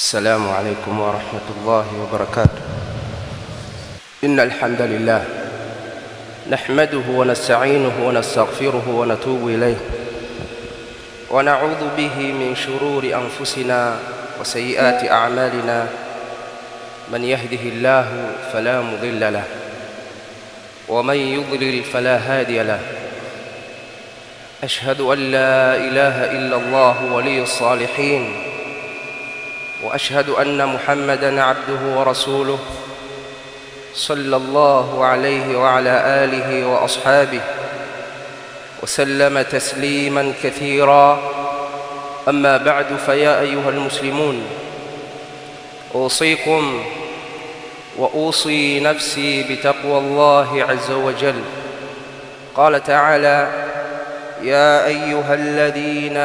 السلام عليكم ورحمة الله وبركاته. إن الحمد لله نحمده ونستعينه ونستغفره ونتوب إليه ونعوذ به من شرور أنفسنا وسيئات أعمالنا. من يهده الله فلا مضل له ومن يضلل فلا هادي له. أشهد أن لا إله إلا الله ولي الصالحين، وأشهد أن محمدًا عبده ورسوله صلى الله عليه وعلى آله وأصحابه وسلم تسليمًا كثيرًا. أما بعد، فيا أيها المسلمون، أوصيكم وأوصي نفسي بتقوى الله عز وجل. قال تعالى: يا أيها الذين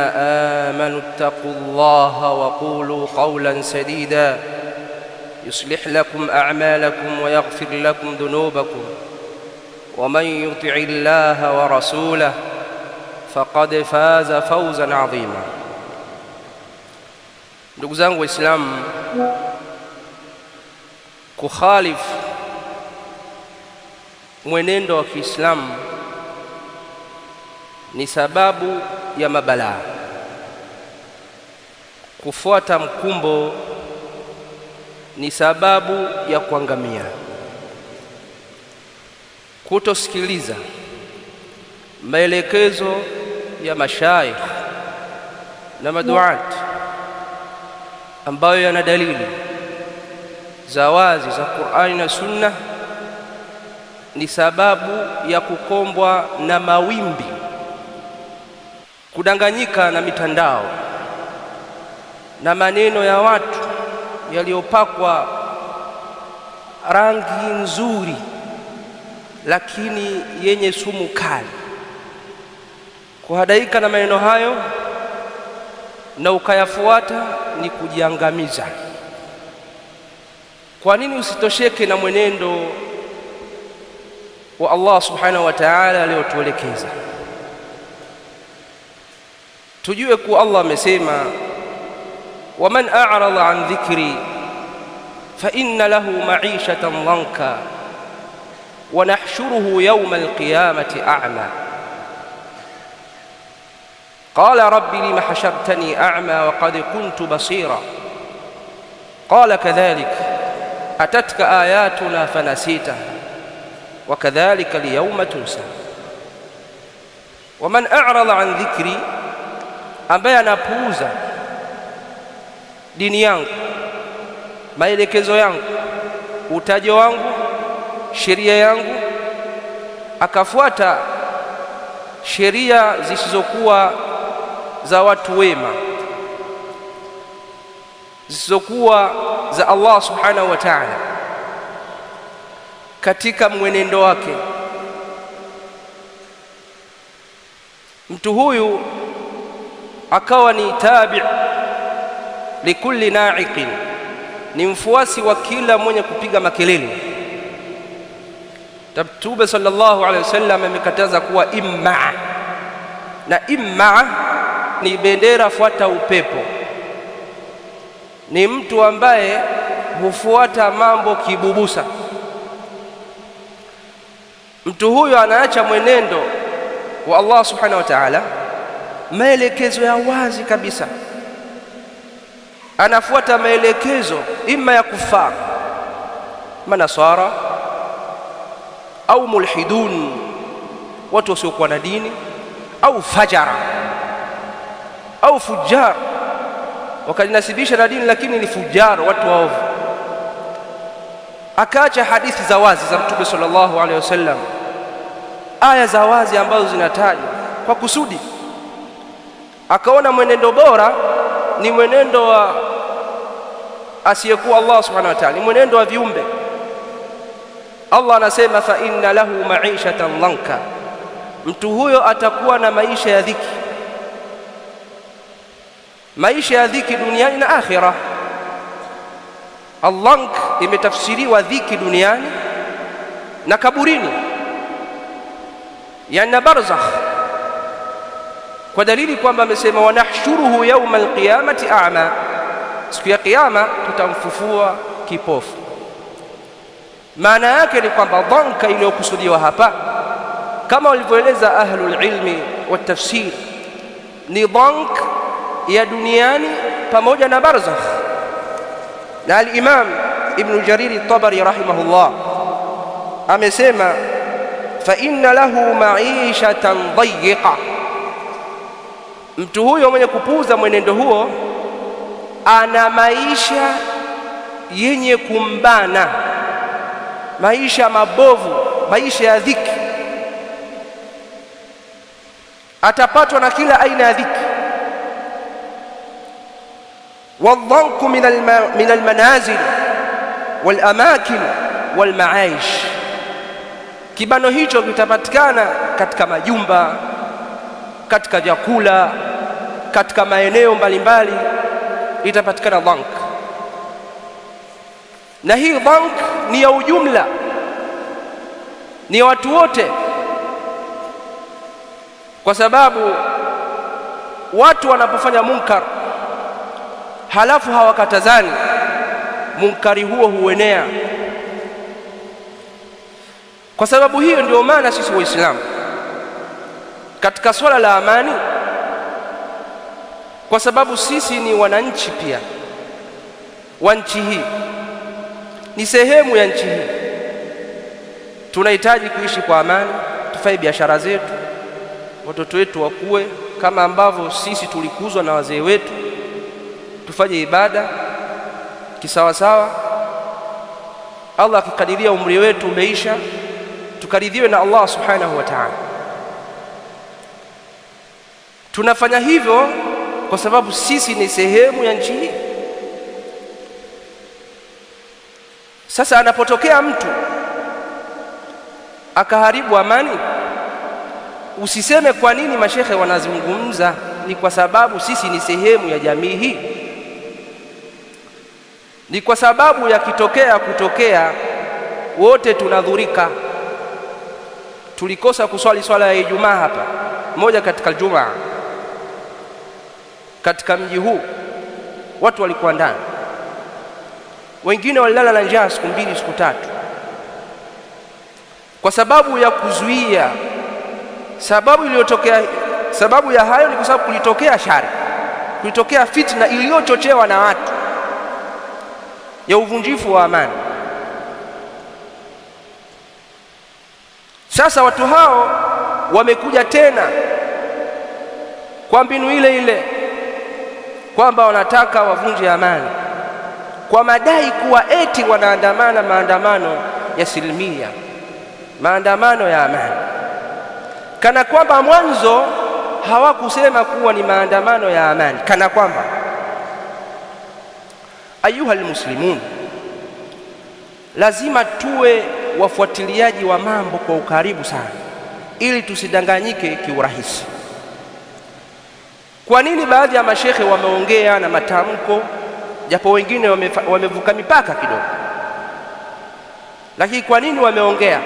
آمنوا اتقوا الله وقولوا قولا سديدا يصلح لكم أعمالكم ويغفر لكم ذنوبكم ومن يطع الله ورسوله فقد فاز فوزا عظيما. Ndugu zangu Waislamu, kukhalifu mwenendo wa Kiislamu ni sababu ya mabalaa. Kufuata mkumbo ni sababu ya kuangamia. Kutosikiliza maelekezo ya mashaikh na maduat ambayo yana dalili za wazi za Qur'ani na Sunna ni sababu ya kukombwa na mawimbi, kudanganyika na mitandao na maneno ya watu yaliyopakwa rangi nzuri lakini yenye sumu kali. Kuhadaika na maneno hayo na ukayafuata ni kujiangamiza. Kwa nini usitosheke na mwenendo wa Allah subhanahu wa ta'ala aliyotuelekeza? Tujue kuwa Allah amesema, waman a'rada an dhikri fa inna lahu ma'ishatan dhanka wa nahshuruhu yawma alqiyamati a'ma. Qala rabbi lima hashartani a'ma wa qad kuntu basira. Qala kadhalik atatka ayatuna fanasitaha wa kadhalika liyawma tunsa. Waman a'rada an dhikri, ambaye anapuuza dini yangu, maelekezo yangu, utajo wangu, sheria yangu, akafuata sheria zisizokuwa za watu wema, zisizokuwa za Allah subhanahu wa ta'ala katika mwenendo wake, mtu huyu akawa ni tabi' likulli na'iqin, ni mfuasi wa kila mwenye kupiga makelele. Mtume sallallahu alaihi wasallam amekataza kuwa imma, na imma ni bendera fuata upepo, ni mtu ambaye hufuata mambo kibubusa. Mtu huyo anaacha mwenendo wa Allah subhanahu wa ta'ala, maelekezo ya wazi kabisa, anafuata maelekezo imma ya kufar manasara au mulhidun, watu wasiokuwa na dini, au fajara au fujar, wakajinasibisha na dini lakini ni fujar, watu waovu. Akaacha hadithi za wazi za Mtume sallallahu alaihi wasallam, aya za wazi ambazo zinatajwa kwa kusudi. Akaona mwenendo bora ni mwenendo wa asiyekuwa Allah subhanahu wa ta'ala, ni mwenendo wa viumbe. Allah anasema, fa inna lahu ma'ishatan dhanka, mtu huyo atakuwa na maisha ya dhiki, maisha ya dhiki duniani na akhira. Al-dhank imetafsiriwa dhiki duniani na kaburini, yani barzakh, kwa dalili kwamba amesema, wa nahshuruhu yawma alqiyamati a'ma, siku ya kiyama tutamfufua kipofu. Maana yake ni kwamba dhanka iliyokusudiwa hapa, kama walivyoeleza ahlul ilmi wa tafsir, ni dhank ya duniani pamoja na barzakh. Na al-Imam Ibn Jarir at-Tabari rahimahullah amesema, fa inna lahu ma'ishatan dayiqa, mtu huyo mwenye kupuuza mwenendo huo ana maisha yenye kumbana, maisha mabovu, maisha ya dhiki. Atapatwa na kila aina ya dhiki. Wadhanku min almanazil walamakin walmaaish, kibano hicho kitapatikana katika majumba, katika vyakula, katika maeneo mbalimbali itapatikana dhank. Na hii dhank ni ya ujumla, ni ya watu wote, kwa sababu watu wanapofanya munkar halafu hawakatazani, munkari huo huenea. Kwa sababu hiyo ndio maana sisi Waislamu katika swala la amani, kwa sababu sisi ni wananchi pia wa nchi hii, ni sehemu ya nchi hii, tunahitaji kuishi kwa amani, tufanye biashara zetu, watoto wetu wakue kama ambavyo sisi tulikuzwa na wazee wetu, tufanye ibada kisawasawa. Allah akikadiria umri wetu umeisha, tukaridhiwe na Allah subhanahu wa ta'ala. Tunafanya hivyo kwa sababu sisi ni sehemu ya nchi hii. Sasa anapotokea mtu akaharibu amani, usiseme kwa nini mashekhe wanazungumza, ni kwa sababu sisi ni sehemu ya jamii hii. Ni kwa sababu ya kutokea wote tunadhurika. Tulikosa kuswali swala ya Ijumaa hapa, moja katika Ijumaa katika mji huu, watu walikuwa ndani, wengine walilala na njaa siku 2 siku 3, kwa sababu ya kuzuia. Sababu ya hayo ni kwa sababu kulitokea shari, kulitokea fitna iliyochochewa na watu ya uvunjifu wa amani. Sasa watu hao wamekuja tena kwa mbinu ile ile kwamba wanataka wavunje amani, kwa madai kuwa eti wanaandamana maandamano ya silmia, maandamano ya amani, kana kwamba mwanzo hawakusema kuwa ni maandamano ya amani. Kana kwamba, ayuha almuslimun, lazima tuwe wafuatiliaji wa mambo kwa ukaribu sana, ili tusidanganyike kiurahisi. Kwa nini baadhi ya mashekhe wameongea na matamko, japo wengine wamevuka mipaka kidogo, lakini kwa nini wameongea?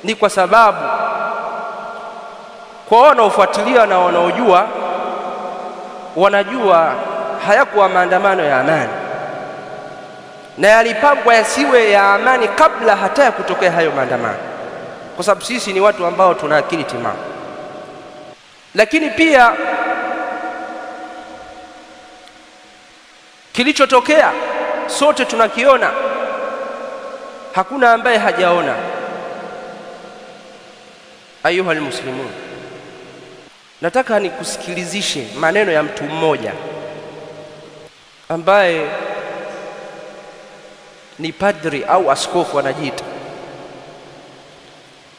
Ni kwa sababu kwa wanaofuatilia na wanaojua, wanajua hayakuwa maandamano ya amani, na yalipangwa yasiwe ya amani kabla hata ya kutokea hayo maandamano, kwa sababu sisi ni watu ambao tuna akili timamu. Lakini pia kilichotokea sote tunakiona, hakuna ambaye hajaona. Ayuha almuslimun, nataka nikusikilizishe maneno ya mtu mmoja ambaye ni padri au askofu anajiita,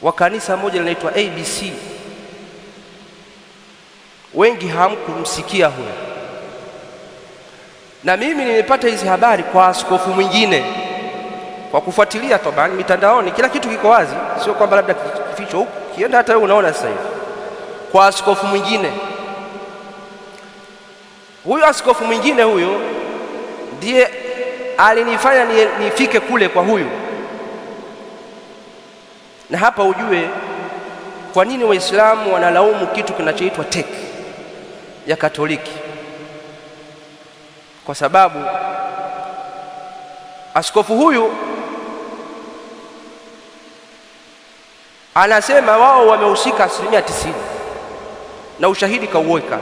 wa kanisa moja linaitwa ABC. Wengi hamkumsikia huyo, na mimi nimepata hizi habari kwa askofu mwingine, kwa kufuatilia tabani mitandaoni, kila kitu kiko wazi, sio kwamba labda kificho huko, kienda hata wewe unaona sasa hivi. Kwa askofu mwingine, huyo askofu mwingine huyo ndiye alinifanya nifike kule kwa huyu. Na hapa ujue kwa nini Waislamu wanalaumu kitu kinachoitwa TEC ya Katoliki. kwa sababu askofu huyu anasema wao wamehusika 90% na ushahidi kauweka,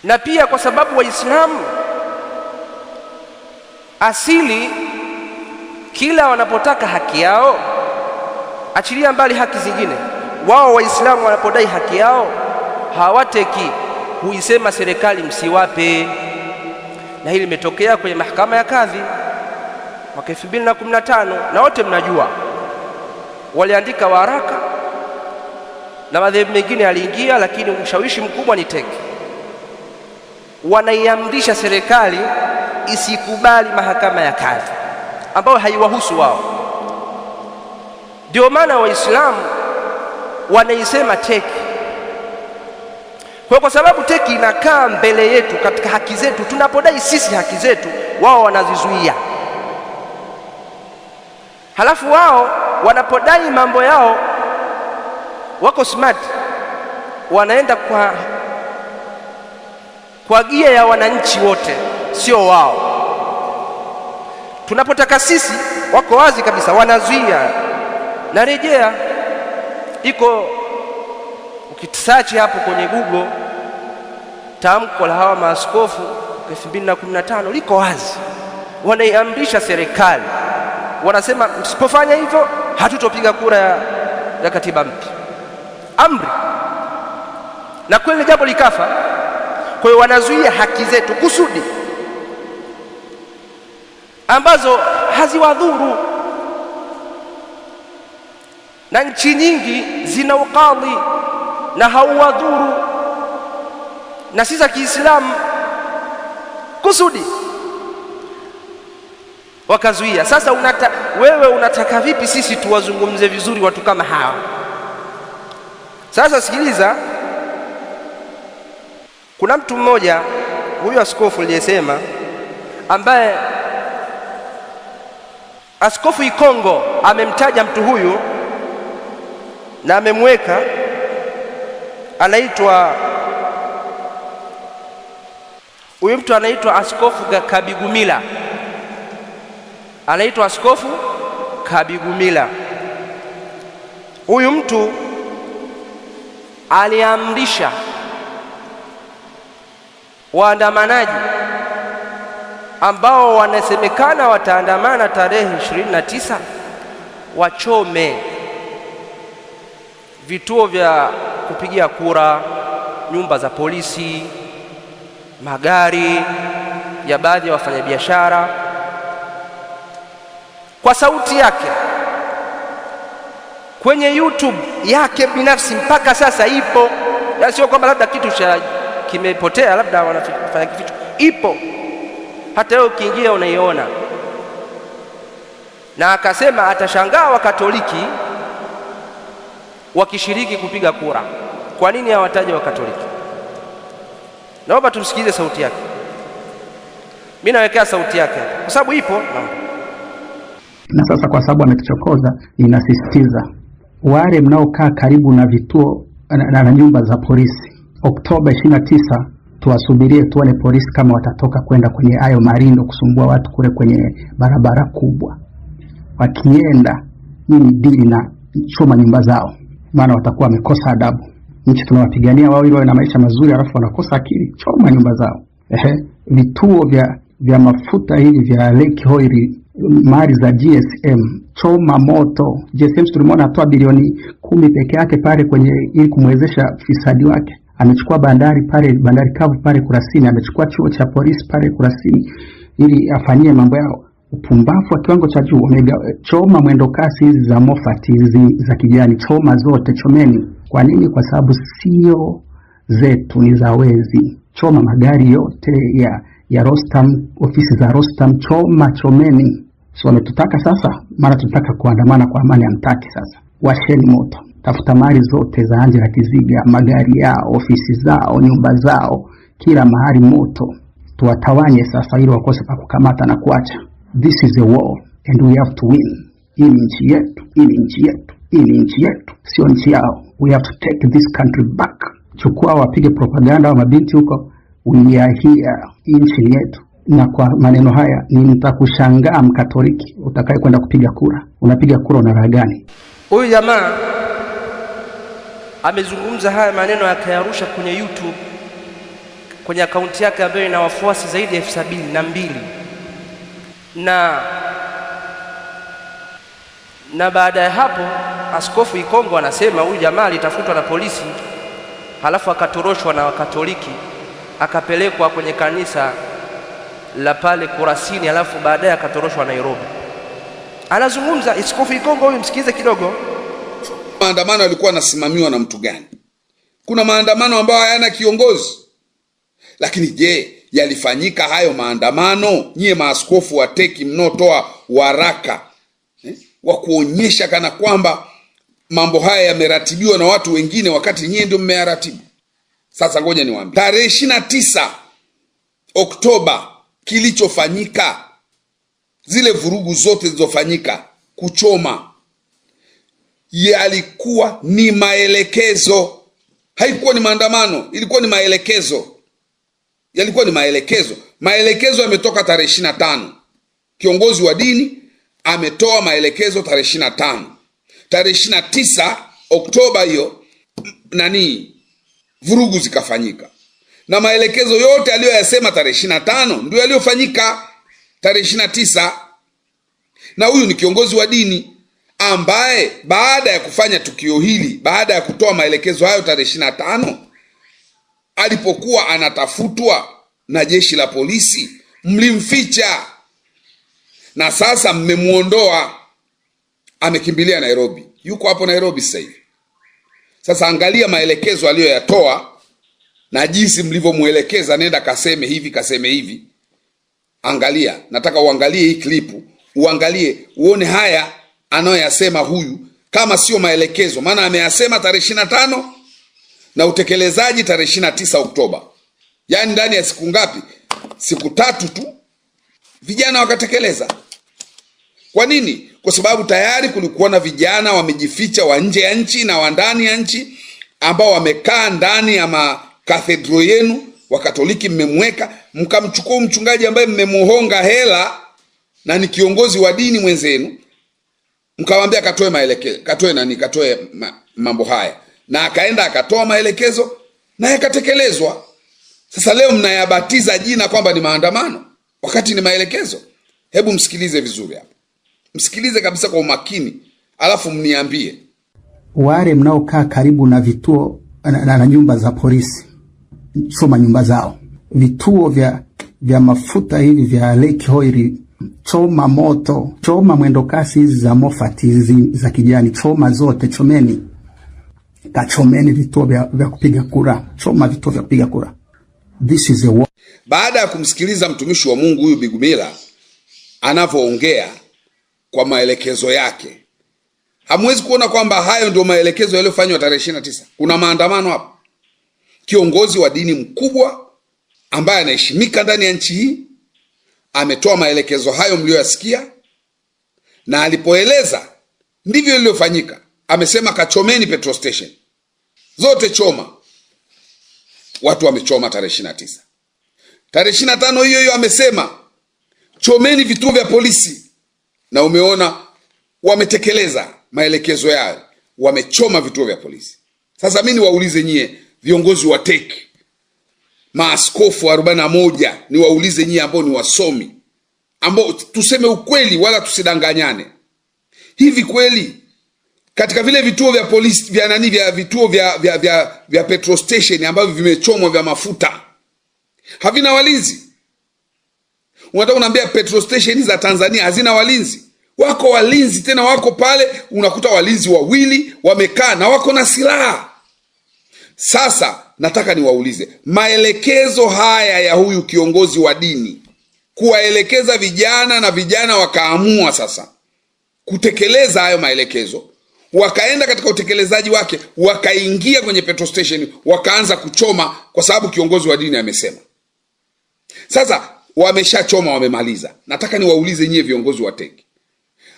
na pia kwa sababu Waislamu asili kila wanapotaka haki yao, achilia mbali haki zingine, wao Waislamu wanapodai haki yao hawateki huisema serikali msiwape. Na hili limetokea kwenye mahakama ya kadhi mwaka 2015, na wote mnajua waliandika waraka na madhehebu mengine yaliingia, lakini ushawishi mkubwa ni teki. Wanaiamrisha serikali isikubali mahakama ya kadhi ambayo haiwahusu wao. Ndio maana Waislamu wanaisema teki. Kwa sababu teki inakaa mbele yetu katika haki zetu, tunapodai sisi haki zetu wao wanazizuia. Halafu wao wanapodai mambo yao wako smart, wanaenda kwa gia ya wananchi wote, sio wao. Tunapotaka sisi wako wazi kabisa, wanazuia. Narejea, iko ukisearch hapo kwenye Google tamko la hawa maaskofu 2015 liko wazi, wanaiamrisha serikali, wanasema msipofanya hivyo hatutopiga kura ya katiba mpya. Amri, na kweli jambo likafa. Kwa hiyo wanazuia haki zetu kusudi, ambazo haziwadhuru, na nchi nyingi zina ukadhi na hauwadhuru, na sisi za Kiislamu kusudi wakazuia. Sasa wewe unataka vipi sisi tuwazungumze vizuri watu kama hawa? Sasa sikiliza, kuna mtu mmoja huyu askofu aliyesema, ambaye Askofu Ikongo amemtaja mtu huyu na amemweka, anaitwa huyu mtu anaitwa Askofu Kabigumila, anaitwa Askofu Kabigumila. Huyu mtu aliamrisha waandamanaji ambao wanasemekana wataandamana tarehe 29 wachome vituo vya kupigia kura, nyumba za polisi, magari ya baadhi ya wafanyabiashara. Kwa sauti yake kwenye YouTube yake binafsi mpaka sasa ipo, ya sio kwamba labda kitu cha kimepotea, labda wanafanya kitu, ipo hata leo ukiingia unaiona. Na akasema atashangaa Wakatoliki wakishiriki kupiga kura. Kwa nini hawataje Wakatoliki? Naomba tumsikilize sauti yake. Mimi nawekea sauti yake kwa sababu ipo. Na sasa kwa sababu ametuchokoza, inasisitiza wale mnaokaa karibu na vituo na nyumba za polisi, Oktoba 29 tuwasubirie tuone polisi kama watatoka kwenda kwenye hayo marindo kusumbua watu kule kwenye barabara kubwa. Wakienda ni dili na choma nyumba zao, maana watakuwa wamekosa adabu. Nchi tunawapigania wao ili wawe na maisha mazuri, alafu wanakosa akili, choma nyumba zao. Vituo vya mafuta hivi vya Lake Oil, mali za GSM, choma moto. GSM tulimwona atoa bilioni 10 peke yake pale kwenye ili kumwezesha fisadi wake. Amechukua bandari pale, bandari kavu pale Kurasini, amechukua chuo cha polisi pale Kurasini ili afanyie mambo yao. Upumbavu wa kiwango cha juu. Choma mwendo kasi hizi za Moffat hizi za kijani, choma zote, chomeni. Kwa nini? Kwa sababu sio zetu, ni za wezi. Choma magari yote ya Rostam, ofisi za Rostam, chomeni. So wametutaka sasa, mara tutaka kuandamana kwa amani, amtaki sasa. Washeni moto. Tafuta mali zote za Angela Kiziga, magari yao, ofisi zao, nyumba zao, kila mahali moto. Tuwatawanye sasa ili wakose pa kukamata na kuacha. This is a war and we have to win. Hii ni nchi yetu, hii ni nchi yetu, hii ni nchi yetu, sio nchi yao. We have to take this country back. Chukua wapige propaganda wa mabinti huko, we are here nchi yetu. Na kwa maneno haya nitakushangaa Mkatoliki utakaye kwenda kupiga kura. Unapiga kura una raha gani? Huyu jamaa amezungumza haya maneno akayarusha kwenye YouTube kwenye akaunti yake ambayo ina wafuasi zaidi ya 72,000 na baada ya hapo Askofu Ikongo anasema huyu jamaa alitafutwa na polisi halafu akatoroshwa na Wakatoliki akapelekwa kwenye kanisa la pale Kurasini halafu baadaye akatoroshwa Nairobi. Anazungumza Askofu Ikongo huyu, msikize kidogo. Maandamano yalikuwa yanasimamiwa na mtu gani? Kuna maandamano ambayo hayana kiongozi. Lakini je, yalifanyika hayo maandamano? Nyie maaskofu wa teki mnotoa waraka wa kuonyesha kana kwamba mambo haya yameratibiwa na watu wengine wakati nyie ndio mmeyaratibu. Sasa ngoja niwaambie. Tarehe 29 Oktoba kilichofanyika, zile vurugu zote zilizofanyika, kuchoma, yalikuwa ni maelekezo. Haikuwa ni maandamano, ilikuwa ni maelekezo. Yalikuwa ni maelekezo. Maelekezo yametoka tarehe 25. Kiongozi wa dini ametoa maelekezo tarehe 25. Tarehe 29 Oktoba hiyo vurugu zikafanyika. Na maelekezo yote aliyoyasema tarehe 25 ndio yaliyofanyika tarehe 29. Na huyu ni kiongozi wa dini ambaye baada ya kufanya tukio hili, baada ya kutoa maelekezo hayo tarehe 25, alipokuwa anatafutwa na jeshi la polisi, mlimficha. Na sasa mmemuondoa, amekimbilia Nairobi. Yuko hapo Nairobi sasa hivi. Sasa angalia maelekezo aliyoyatoa na jinsi mlivyomuelekeza, nenda kaseme hivi, kaseme hivi. Angalia, nataka uangalie hii klipu, uangalie uone haya anayoyasema huyu kama sio maelekezo. Maana ameyasema tarehe 25 na utekelezaji tarehe 29 Oktoba. Yaani ndani ya siku ngapi? Siku 3 tu vijana wakatekeleza. Kwa nini? Kwa sababu tayari kulikuwa na vijana wamejificha wa nje ya nchi na wa ndani ya nchi ambao wamekaa ndani ya makathedro yenu. Wakatoliki mmemweka, mkamchukua mchungaji ambaye mmemuhonga hela na ni kiongozi wa dini mwenzenu, mkamwambia katoe maelekezo, katoe mambo haya, na akaenda akatoa maelekezo na yakatekelezwa. Sasa leo mnayabatiza jina kwamba ni maandamano wakati ni maelekezo. Hebu msikilize vizuri hapa. Msikilize kabisa kwa umakini, alafu mniambie. Wale mnaokaa karibu na vituo na nyumba za polisi, choma nyumba zao. Vituo vya mafuta hivi vya Lake Oil, choma moto, choma mwendo kasi hizi za Moffat hizi za kijani, choma zote, chomeni. Kachomeni vituo vya kupiga kura, choma vituo vya kupiga kura. This is a war. Baada ya kumsikiliza mtumishi wa Mungu huyu Bigumila anavyoongea kwa maelekezo yake, hamwezi kuona kwamba hayo ndio maelekezo yaliyofanywa tarehe 29. Kuna maandamano hapa. Kiongozi wa dini mkubwa ambaye anaheshimika ndani ya nchi hii ametoa maelekezo hayo mlioyasikia, na alipoeleza ndivyo iliyofanyika. Amesema kachomeni petrol station zote, choma. Watu wamechoma tarehe 29. Tarehe 25 hiyo amesema chomeni vituo vya polisi, na umeona wametekeleza maelekezo yao, wamechoma vituo vya polisi. Sasa mimi niwaulize nyie viongozi wa TEC, maaskofu 41, niwaulize nyie ambao ni wasomi, ambao tuseme ukweli wala tusidanganyane. Hivi kweli katika vile vituo vya polisi vya vituo vya petrol station ambavyo vimechomwa vya mafuta havina walinzi? Unataka unaambia petrol station za Tanzania hazina walinzi? Wako walinzi, tena wako pale, unakuta walinzi 2 wamekaa na wako na silaha. Sasa nataka niwaulize, maelekezo haya ya huyu kiongozi wa dini kuwaelekeza vijana na vijana wakaamua sasa kutekeleza hayo maelekezo, wakaenda katika utekelezaji wake, wakaingia kwenye petrol station wakaanza kuchoma kwa sababu kiongozi wa dini amesema. Sasa wameshachoma, wamemaliza. Nataka niwaulize nyie viongozi wa TEC,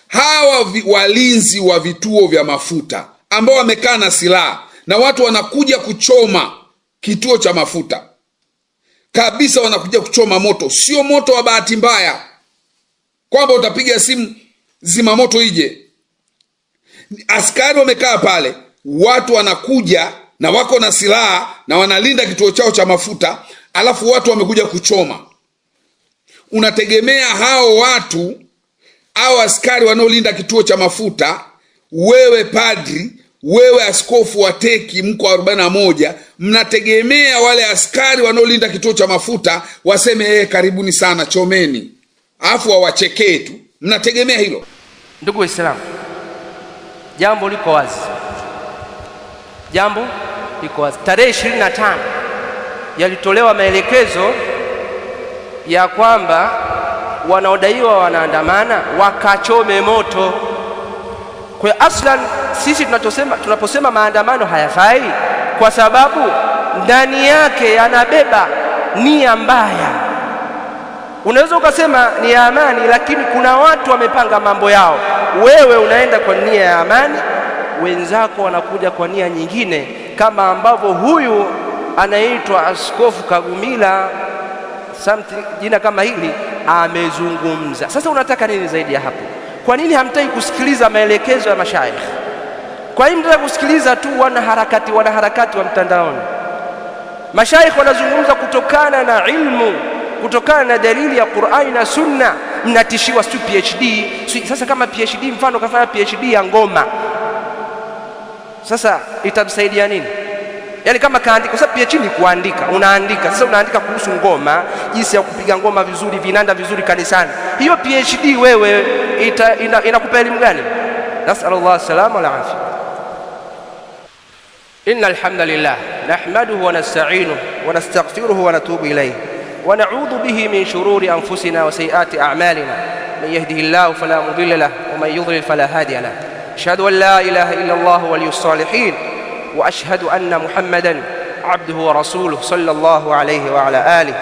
hawa walinzi wa vituo vya mafuta ambao wamekaa na silaha na watu wanakuja kuchoma kituo cha mafuta, kabisa, wanakuja kuchoma moto. Sio moto wa bahati mbaya kwamba utapiga simu zima moto ije. Askari wamekaa pale, watu wanakuja na wako na silaha na wanalinda kituo chao cha mafuta, alafu watu wamekuja kuchoma. Unategemea hao watu au askari wanaolinda kituo cha mafuta, wewe padri, wewe askofu wa teki mko 41, mnategemea wale askari wanaolinda kituo cha mafuta waseme karibuni sana, chomeni, alafu wawachekee tu? Mnategemea hilo? Ndugu Waislamu, jambo liko wazi. Jambo liko wazi. Tarehe 25 yalitolewa maelekezo ya kwamba wanaodaiwa wanaandamana wakachome moto. Kwa aslan sisi tunaposema maandamano hayafai, kwa sababu ndani yake yanabeba nia mbaya. Unaweza ukasema ni ya amani, lakini kuna watu wamepanga mambo yao. Wewe unaenda kwa nia ya amani, wenzako wanakuja kwa nia nyingine, kama ambavyo huyu anaitwa Askofu Kagumila something, jina kama hili, amezungumza. Sasa unataka nini zaidi ya hapo? Kwa nini hamtaki kusikiliza maelekezo ya mashaikh? Kwa nini mnataka kusikiliza tu wanaharakati wa mtandaoni? Mashaikh wanazungumza kutokana na ilmu, kutokana na dalili ya Qur'ani na Sunna. Mnatishiwa si PhD. Sasa kama PhD, mfano kafanya PhD ya ngoma, sasa itamsaidia nini? Yani kama kaandika, sababu PhD ni kuandika, unaandika. Sasa unaandika kuhusu ngoma, jinsi ya kupiga ngoma vizuri, vinanda vizuri kanisani. Hiyo PhD wewe inakupa elimu gani? Nasallallahu salama wal afia. Innal hamdalillah nahmaduhu wa nasta'inuhu wa nastaghfiruhu wa natubu ilayhi wa na'udhu bihi min shururi anfusina wa sayyiati a'malina. Man yahdihillahu fala mudilla lahu wa man yudlil fala hadiya lahu. Ashhadu an la ilaha illa Allah waliyus salihin wa ashhadu anna Muhammadan abduhu wa rasuluhu sallallahu alayhi wa ala alihi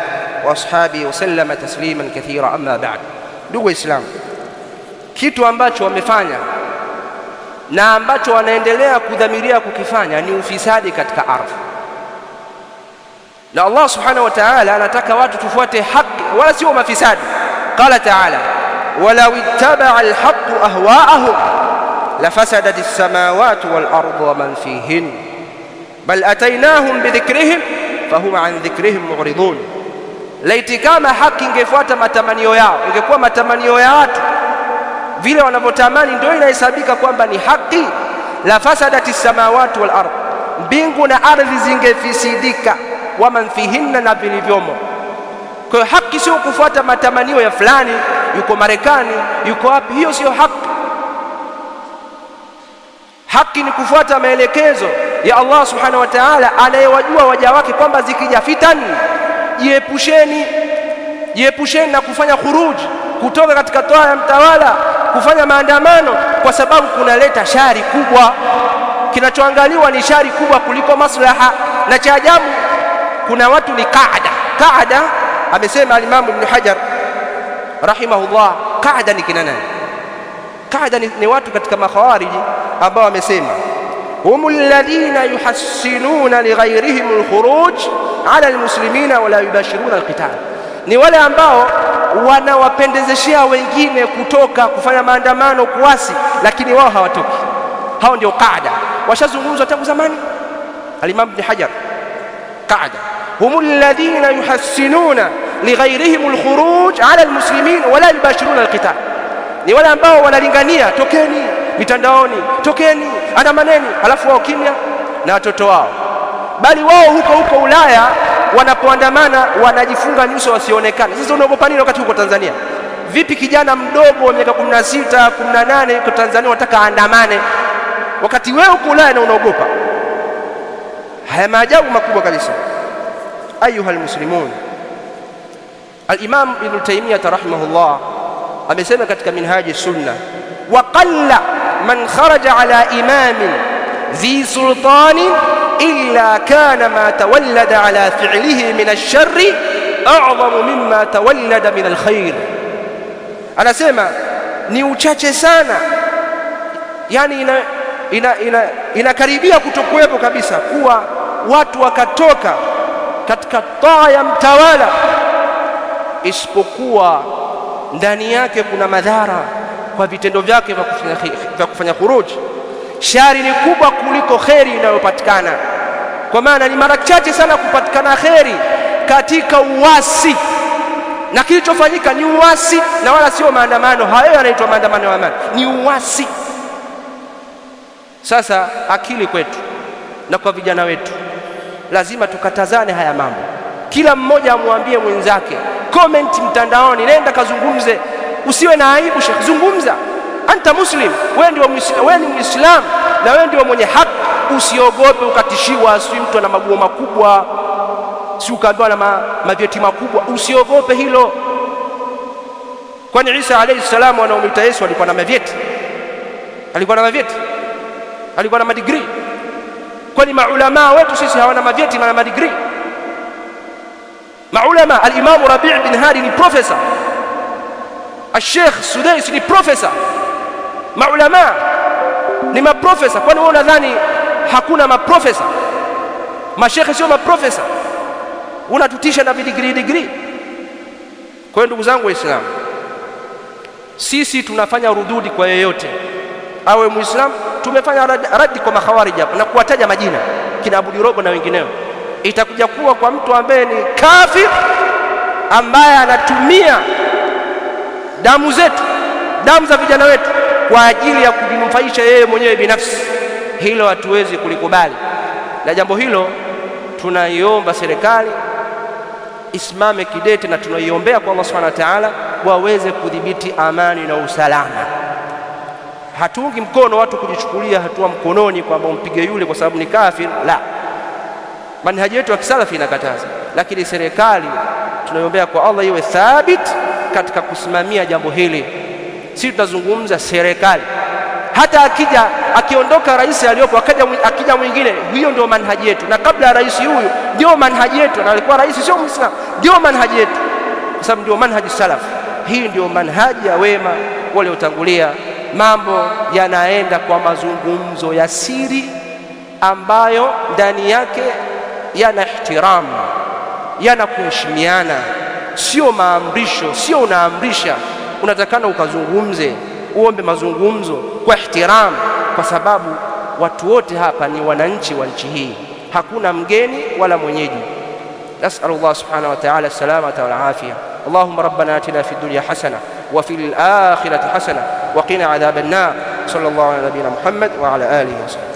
wa ashabihi wa sallama tasliman kathira. Amma ba'd. Ndugu Waislamu, kitu ambacho wamefanya na ambacho wanaendelea kudhamiria kukifanya ni ufisadi katika ardhi. Na Allah subhanahu wa ta'ala anataka watu tufuate haki wala sio mafisadi. Qala ta'ala, walau ittaba'a al-haqqu ahwa'ahum lafasadati as-samawati wal-ardu wa man fihin bal ataynahum bidhikrihim fahum an dhikrihim mu'ridun. Laiti kama haki ingefuata matamanio yao, ingekuwa matamanio ya watu vile wanavyotamani ndio inahesabika kwamba ni haki, la fasadati samawati wal ardh, mbingu na ardhi zingefisidika, wa man fihinna, na vilivyomo. Kwa hiyo haki sio kufuata matamanio ya fulani, yuko Marekani, yuko wapi. Hiyo sio haki. Haki ni kufuata maelekezo ya Allah subhanahu wa ta'ala, anayewajua waja wake kwamba zikija fitani, jiepusheni na kufanya khuruji, kutoka katika toa ya mtawala, kufanya maandamano, kwa sababu kunaleta shari kubwa. Kinachoangaliwa ni shari kubwa kuliko maslaha. Na cha ajabu, kuna watu ni qaada. Amesema al-Imam Ibn Hajar rahimahullah, qaada ni kina nani? Qaada ni watu katika makhawariji ambao wamesema humul ladhina yuhassinuna lighayrihim al-khuruj ala al-muslimina wa la yubashiruna al-qital. Ni wale ambao wanawapendezeshia wengine kutoka kufanya maandamano, kuasi, lakini wao hawatoki. Hao ndio qaada. Washazungumzwa tangu zamani. Al-Imam Ibn Hajar, qaada humul ladhina yuhassinuna lighayrihim al-khuruj ala al-muslimin wa la yubashiruna al-qital. Ni wale ambao wanalingania, tokeni mitandaoni, tokeni, andamaneni, alafu wao kimya na watoto wao. Bali wao huko Ulaya wanapoandamana wanajifunga nyuso wasionekane. Sasa unaogopa nini wakati huko Tanzania? Vipi kijana mdogo wa miaka 16, 18 yuko Tanzania unataka aandamane, wakati wewe uko Ulaya na unaogopa? Haya maajabu makubwa kabisa. Ayuha almuslimun, al-Imam Ibn Taymiyyah rahimahullah amesema katika Minhaji Sunna, wa qalla man kharaja ala imamin dhi sultanin illa kana ma tawallada ala fi'lihi min ash-sharri a'zamu mimma tawallada min al-khair. Anasema ni uchache sana, yani inakaribia kutokuwepo kabisa kuwa watu wakatoka katika taa ya mtawala, isipokuwa ndani yake kuna madhara kwa vitendo vyake vya kufanya khuruji. Shari ni kubwa kuliko kheri inayopatikana, kwa maana ni mara chache sana kupatikana kheri katika uasi, na kilichofanyika ni uasi na wala sio maandamano. Hayo yanaitwa maandamano ya amani, ni uasi. Sasa akili kwetu na kwa vijana wetu, lazima tukatazane haya mambo. Kila mmoja amwambie mwenzake, comment mtandaoni, nenda kazungumze, usiwe na aibu. Sheikh, zungumza, anta muslim, wewe ni Muislam na wewe ndio mwenye haki. Usiogope ukatishiwa, si mtu ana maguo makubwa, si ukaambiwa na mavyeti makubwa. Usiogope hilo. Kwani Isa alayhi salam wanaomwita Yesu alikuwa na mavyeti? Alikuwa na mavyeti? Alikuwa na madigrii? Kwani maulama wetu sisi hawana mavyeti na madigrii? Maulama, al-Imam Rabi' bin Hadi ni professor, al-Sheikh Sudais ni professor, maulama ni maprofesa. Kwani wewe unadhani hakuna maprofesa? Mashekhe sio maprofesa? Unatutisha na degree. Kwa hiyo ndugu zangu Waislamu, sisi tunafanya rududi kwa yeyote awe Muislamu. Tumefanya radi kwa makhawarij hapa na kuwataja majina kina Abu Dirogo na wengineo. Itakuja kuwa kwa mtu ambaye ni kafir, ambaye anatumia damu zetu, damu za vijana wetu kwa ajili ya kujinufaisha yeye mwenyewe binafsi. Hilo hatuwezi kulikubali, na jambo hilo tunaiomba serikali isimame kidete, na tunaiombea kwa Allah Subhanahu wa Ta'ala waweze kudhibiti amani na usalama. Hatuungi mkono watu kujichukulia hatua mkononi kwamba umpige yule kwa sababu ni kafir, la. Manhaji yetu ya kisalafi inakataza, lakini serikali tunaiombea kwa Allah iwe thabit katika kusimamia jambo hili. Sisi tunazungumza serikali, hata akiondoka rais aliyopo akija mwingine, hiyo ndio manhaji yetu, na kabla ya rais huyu ndio manhaji yetu, na alikuwa rais sio Muislamu, ndio manhaji yetu, kwa sababu ndio manhaji salaf. Hii ndio manhaji ya wema waliotangulia. Mambo yanaenda kwa mazungumzo ya siri ambayo ndani yake yana ihtiramu, yana kuheshimiana, sio maamrisho. Sio unaamrisha, unatakana ukazungumze, uombe mazungumzo kwa ihtiramu, kwa sababu watu wote hapa ni wananchi wa nchi hii, hakuna mgeni wala mwenyeji. Nas'alullah subhanahu wa ta'ala salamata wal afia. Allahumma rabbana atina fid dunya hasana wa fil akhirati hasana wa qina adhaban nar. Sallallahu ala nabiyyina Muhammad wa ala alihi wa sallam.